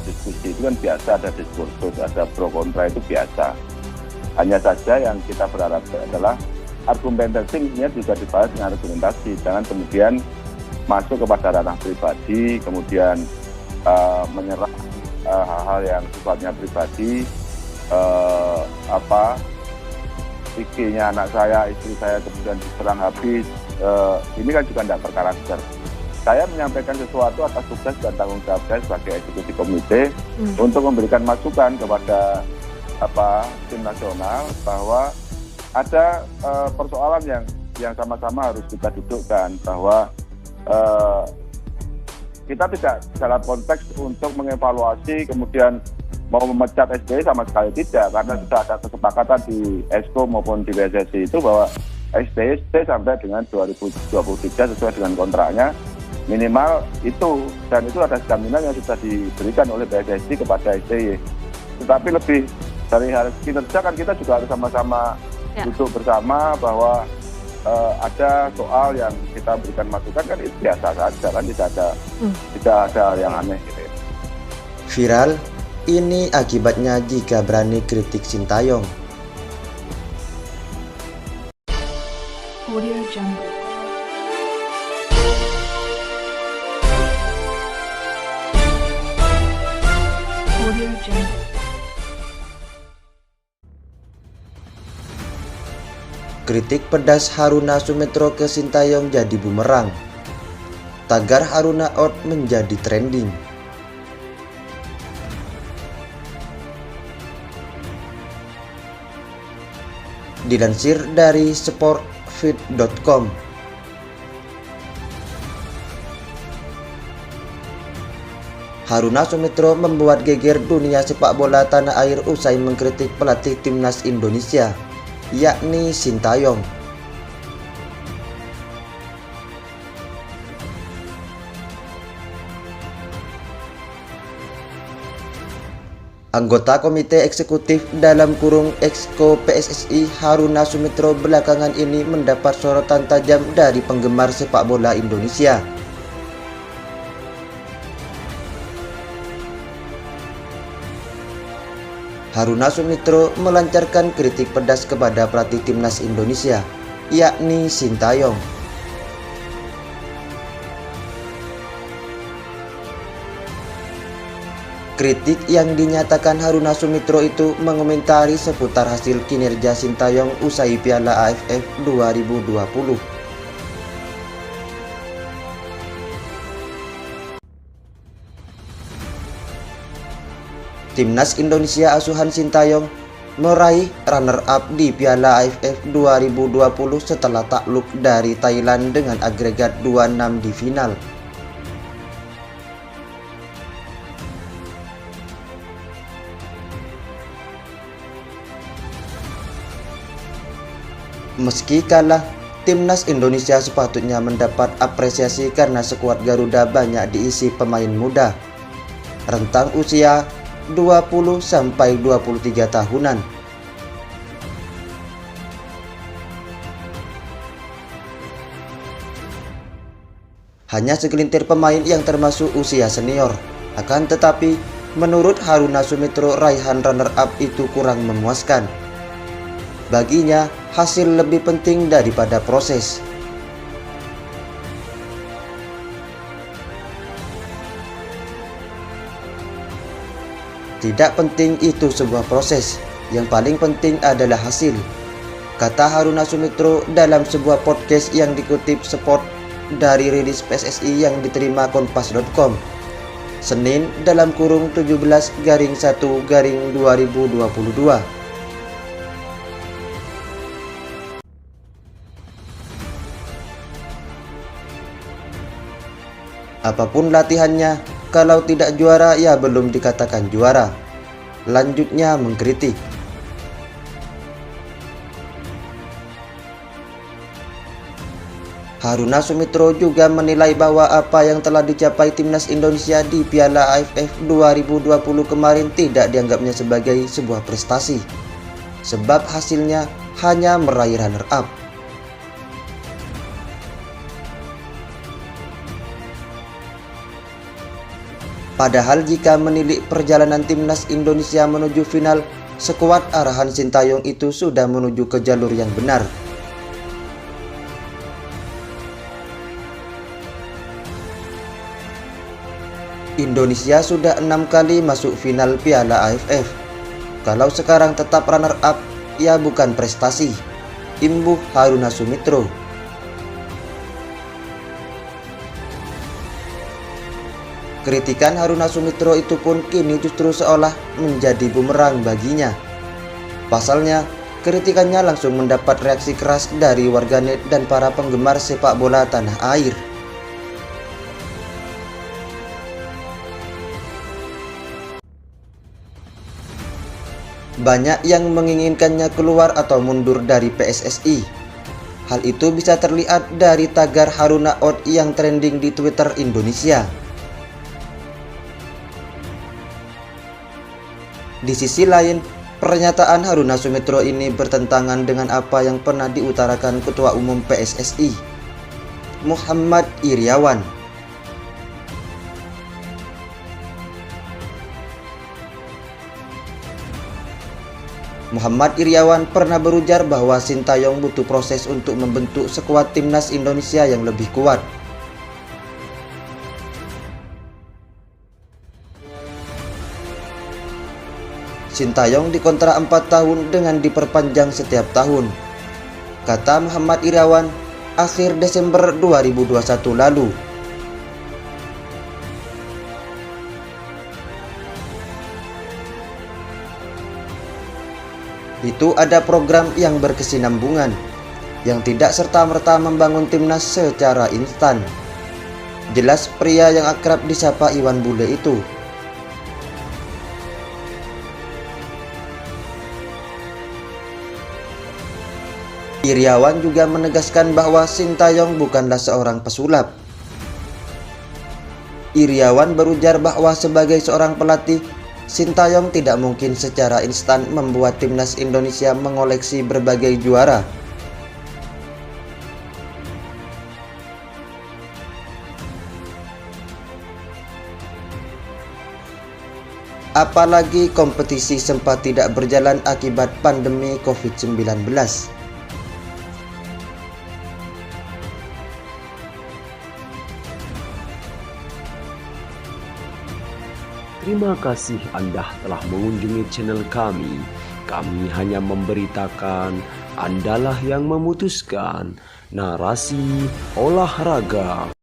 diskusi itu kan biasa, ada diskursus, ada pro kontra, itu biasa. Hanya saja yang kita berharap adalah argumentasinya juga dibahas dengan argumentasi, jangan kemudian masuk kepada ranah pribadi, kemudian menyerang hal-hal yang sifatnya pribadi, IG-nya anak saya, istri saya kemudian diserang habis. Ini kan juga tidak berkarakter. Saya menyampaikan sesuatu atas tugas dan tanggung jawab saya sebagai eksekutif komite untuk memberikan masukan kepada tim nasional bahwa ada persoalan yang sama-sama harus kita dudukkan, bahwa kita tidak dalam konteks untuk mengevaluasi kemudian mau memecat SBY sama sekali tidak, karena sudah ada kesepakatan di ESCO maupun di PSSI itu bahwa SBY stay sampai dengan 2023 sesuai dengan kontraknya minimal itu, dan itu ada jaminan yang sudah diberikan oleh PSSI kepada SBY. Tetapi lebih dari hal kinerja kan kita juga harus sama-sama duduk bersama bahwa ada soal yang kita berikan masukan, kan itu biasa saja kan, tidak ada yang aneh gitu ya. Viral, ini akibatnya jika berani kritik Sintayong. Audio Jungle. Audio Jungle. Kritik pedas Haruna Sumitra ke Sintayong jadi bumerang. Tagar Haruna out menjadi trending. Dilansir dari sportfeed.com, Haruna Sumitra membuat geger dunia sepak bola tanah air usai mengkritik pelatih timnas Indonesia, yakni Sintayong. Anggota Komite Eksekutif (Exco PSSI) Haruna Sumitra belakangan ini mendapat sorotan tajam dari penggemar sepak bola Indonesia. Haruna Sumitra melancarkan kritik pedas kepada pelatih timnas Indonesia, yakni Sintayong. Kritik yang dinyatakan Haruna Sumitra itu mengomentari seputar hasil kinerja Sintayong usai Piala AFF 2020. Timnas Indonesia asuhan Sintayong meraih runner-up di Piala AFF 2020 setelah takluk dari Thailand dengan agregat 2-6 di final. Meski kalah, Timnas Indonesia sepatutnya mendapat apresiasi karena skuad Garuda banyak diisi pemain muda, rentang usia 20 sampai 23 tahunan. Hanya segelintir pemain yang termasuk usia senior. Akan tetapi, menurut Haruna Sumitra, raihan runner-up itu kurang memuaskan. Baginya, hasil lebih penting daripada proses. Tidak penting itu sebuah proses, yang paling penting adalah hasil, kata Haruna Sumitra dalam sebuah podcast yang dikutip Sport dari rilis PSSI yang diterima Kompas.com, Senin (17/1/2022). Apapun latihannya, kalau tidak juara ya belum dikatakan juara. Lanjutnya mengkritik. Haruna Sumitra juga menilai bahwa apa yang telah dicapai Timnas Indonesia di Piala AFF 2020 kemarin tidak dianggapnya sebagai sebuah prestasi, sebab hasilnya hanya meraih runner-up. Padahal jika menilik perjalanan timnas Indonesia menuju final, skuad arahan Sintayong itu sudah menuju ke jalur yang benar. Indonesia sudah 6 kali masuk final Piala AFF. Kalau sekarang tetap runner up, ya bukan prestasi, imbuh Haruna Sumitro. Kritikan Haruna Sumitro itu pun kini justru seolah menjadi bumerang baginya. Pasalnya, kritikannya langsung mendapat reaksi keras dari warganet dan para penggemar sepak bola tanah air. Banyak yang menginginkannya keluar atau mundur dari PSSI. Hal itu bisa terlihat dari tagar Haruna Out yang trending di Twitter Indonesia. Di sisi lain, pernyataan Haruna Sumitro ini bertentangan dengan apa yang pernah diutarakan Ketua Umum PSSI, Muhammad Iryawan. Muhammad Iryawan pernah berujar bahwa Sintayong butuh proses untuk membentuk skuad timnas Indonesia yang lebih kuat. Sintayong dikontrak 4 tahun dengan diperpanjang setiap tahun, kata Muhammad Iryawan akhir Desember 2021 lalu. Itu ada program yang berkesinambungan, yang tidak serta-merta membangun timnas secara instan. Jelas pria yang akrab disapa Iwan Bule itu. Iryawan juga menegaskan bahwa Sintayong bukanlah seorang pesulap. Iryawan berujar bahwa sebagai seorang pelatih, Sintayong tidak mungkin secara instan membuat timnas Indonesia mengoleksi berbagai juara. Apalagi kompetisi sempat tidak berjalan akibat pandemi COVID-19. Terima kasih Anda telah mengunjungi channel kami. Kami hanya memberitakan, Andalah yang memutuskan. Narasi olahraga.